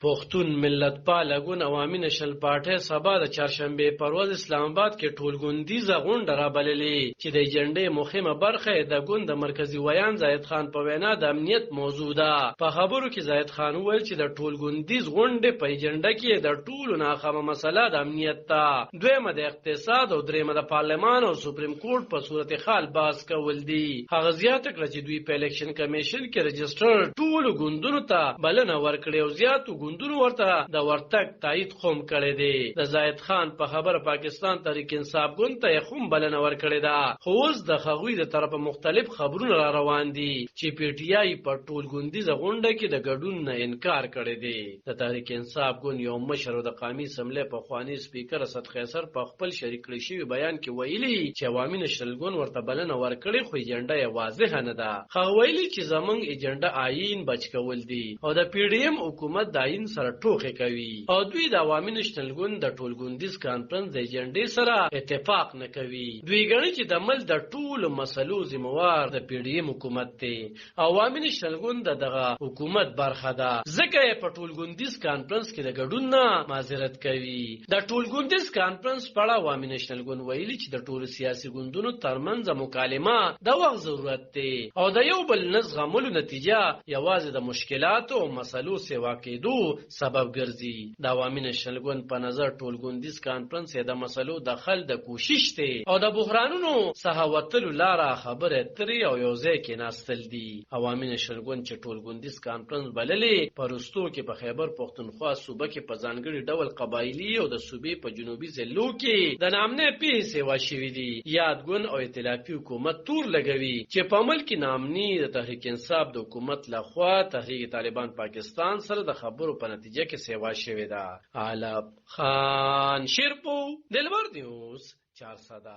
پښتون ملت پاله ګوند عوامي نشنل پارټي سبا د چهارشنبه پر ورځ اسلام آباد کې ټولګوندیزه غونډه رابللې چې د ایجنډې مهمه برخه د ګوند د مرکزی ویان زاید خان په وینا د امنیت موضوع ده. په خبرو کې زاید خان وویل چې د ټولګوندیز غونډې په ایجنډه کې د ټولو ناخامه مسله د امنیت ده، دویمه د اقتصاد او دریمه د پارلمان او سپریم کورټ په صورتحال بحث کول دي. هغه زیاته کړه چې دوی په الیکشن کمیشن کې رجسټر ټولو ګوندونو ته بلنه ورکړې او زیاتو ګوندونو ورته د ورتګ تایید خوم کړی دی. د زاید خان په خبره پاکستان تحریک انصاف ګوند ته خوم بلنه ورکړې ده، خو اوس د هغوی د طرفه مختلف خبرونه را روان دي چې پی ټی آی په ټولګوندیزه غونډه کې د ګډون نه انکار کړی دی. د تحریک انصاف ګوند یو مشر د قومي اسمبلی پخوانی سپیکر اسد قیصر په خپل شریک کړی شوی بیان کې ویلي چې عوامي نشنل ګوند ورته بلنه ورکړې خو ایجنډا یې واضحه نه ده. هغه ویلي چې زمونږ ایجنډا آئین بچ کول دي او د پی ډی ایم حکومت د آئین سره ټوکې کوي او دوی د عوامي نشنل ګوند د ټولګوندیز کانفرنس د ایجنډې سره اتفاق نه کوي. دوی ګڼي چې د ملک د ټولو مسلو ذمہوار د پی ډی ایم حکومت دی. عوامي نشنل ګوند دغه حکومت برخه ده، ځکه یې په ټولګوندیز کانفرنس کې د ګډون نه معذرت کوي. د ټولګوندیز کانفرنس په اړه عوامي نشنل ګوند ویلي چې د ټولو سیاسي ګوندونو ترمنځ مکالمه د وخت ضرورت دی او د یو بل نه زغملو نتیجه یوازې د مشکلاتو او مسلو سیوا کېدو سبب ګرځي. د عوامي نشنل ګوند په نظر ټولګوندیز کانفرنس د مسلو د حل د کوشش دی او د بحرانونو څخه وتلو لاره خبرې اترې او یو ځای کېناستل دي. عوامي نشنل ګوند چې ټولګوندیز کانفرنس بللې په وروستو کې په خیبر پښتونخوا صوبه کې په ځانګړي ډول قبایلي او د صوبې په جنوبي ضلعو کې د نامنې پیښې سیوا شوي دي. یاد ګوند او ائتلافي حکومت تور لګوي چې په ملک کې نامني د تحریک انصاف د حکومت لخوا تحریک طالبان پاکستان سره د خبرو په نتیجه کې سیوا شوې ده. علب خان شیرپو دلبر نیوز 400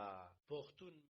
پښتون